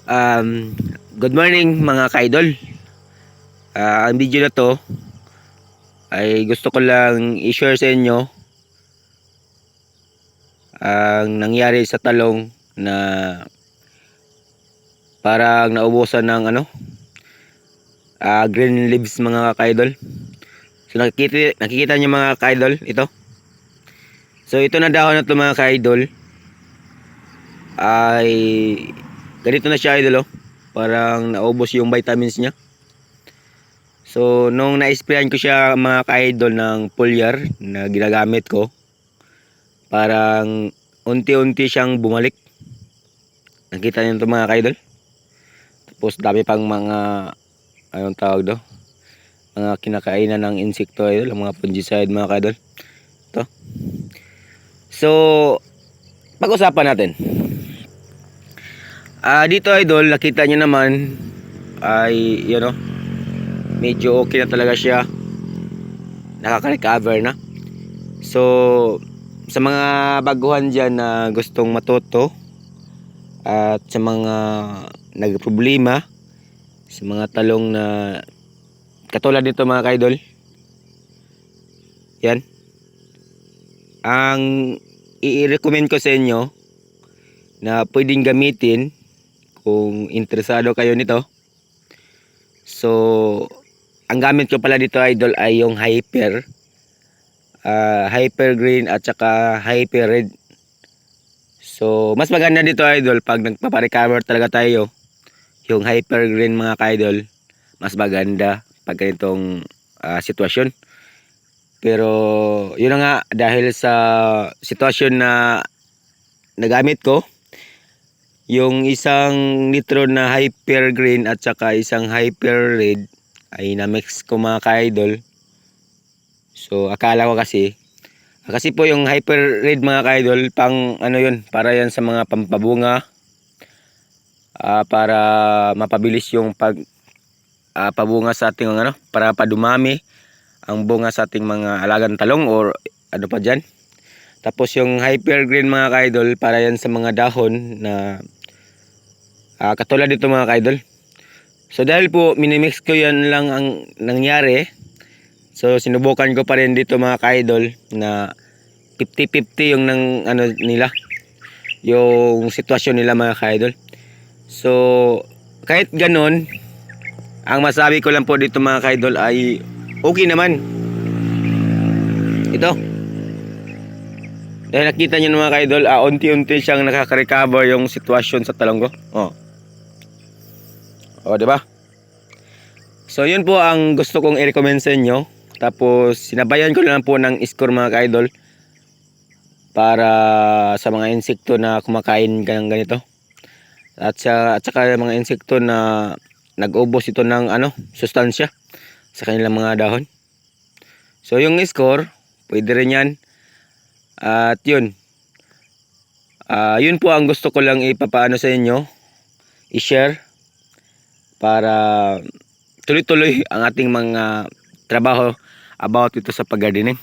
Um, Good morning mga ka-idol. Ang video na to ay gusto ko lang i-share sa inyo ang nangyari sa talong na parang naubusan ng green leaves mga ka-idol. So nakikita niyo mga ka-idol ito. So ito na dahon na to mga ka-idol ay ganito na siya idol, parang naubos yung vitamins niya. So nung na-sprayan ko siya mga ka-idol ng foliar na ginagamit ko, parang unti-unti siyang bumalik. Nakita niyo ito mga ka-idol. Tapos dami pang mga anong tawag do, mga kinakainan ng insekto idol, mga fungicide mga ka-idol. Ito. So pag-usapan natin. Dito idol, nakita niyo naman ay medyo okay na talaga siya. Nakaka-recover na. So sa mga baguhan dyan na gustong matuto at sa mga nagproblema sa mga talong na katulad nito mga ka-idol, yan ang i-recommend ko sa inyo na pwedeng gamitin kung interesado kayo nito. So ang gamit ko pala dito idol ay yung Hyper Green at saka Hyper Red. So mas maganda dito idol pag nagpapa-recover talaga tayo, yung Hyper Green mga ka-idol, mas maganda pag ganitong sitwasyon. Pero yun na nga, dahil sa sitwasyon na nagamit ko, yung isang litro na Hyper Green at saka isang Hyper Red ay na-mix ko mga ka-idol. So akala ko kasi po yung Hyper Red mga ka-idol pang yun, para yan sa mga pampabunga, para mapabilis yung pabunga sa ating para padumami ang bunga sa ating mga alagang talong or ano pa dyan. Tapos yung Hyper Green mga ka-idol, para yan sa mga dahon na katulad dito mga ka-idol. So dahil po minimix ko yan lang ang nangyari, so sinubukan ko pa rin dito mga ka-idol na 50-50 yung nila, yung sitwasyon nila mga ka-idol. So kahit ganon, ang masabi ko lang po dito mga ka-idol ay okay naman ito. Dahil nakita nyo mga ka-idol, unti-unti siyang nakaka-recover yung sitwasyon sa talong ko. Diba? So yun po ang gusto kong i-recommend sa inyo. Tapos sinabayan ko lang po ng score mga ka-idol para sa mga insekto na kumakain ng ganito. At saka mga insekto na nag-ubos ito ng sustansya sa kanilang mga dahon. So yung score, pwede rin yan. At yun. Yun po ang gusto ko lang ipapaano sa inyo, i-share para tuloy-tuloy ang ating mga trabaho about ito sa pag-gardening.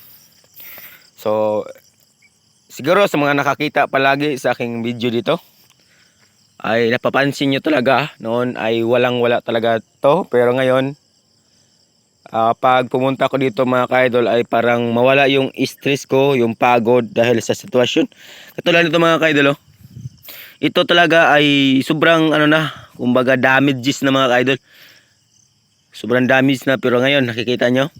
So siguro sa mga nakakita palagi sa aking video dito ay napapansin nyo talaga noon ay walang-wala talaga to, pero ngayon pag pumunta ko dito mga ka-idol ay parang mawala yung stress ko, yung pagod dahil sa sitwasyon. Katulad nito mga ka-idol, ito talaga ay sobrang kumbaga damages na mga ka-idol. Sobrang damage na, pero ngayon nakikita nyo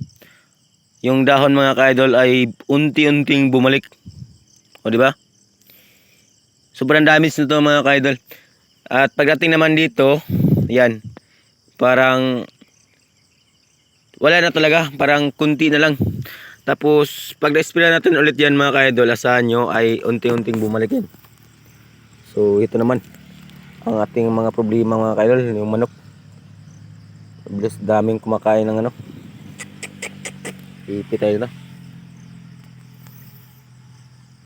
yung dahon mga ka-idol ay unti-unting bumalik. Di ba? Sobrang damage na to mga ka-idol. At pagdating naman dito, yan, parang wala na talaga, parang kunti na lang. Tapos pag na-spray natin ulit yan mga ka-idol, asahan nyo ay unti-unting bumalik yan. So ito naman ang ating mga problema mga ka-idol, yung manok. Bilis daming kumakain ng ipit tayo na.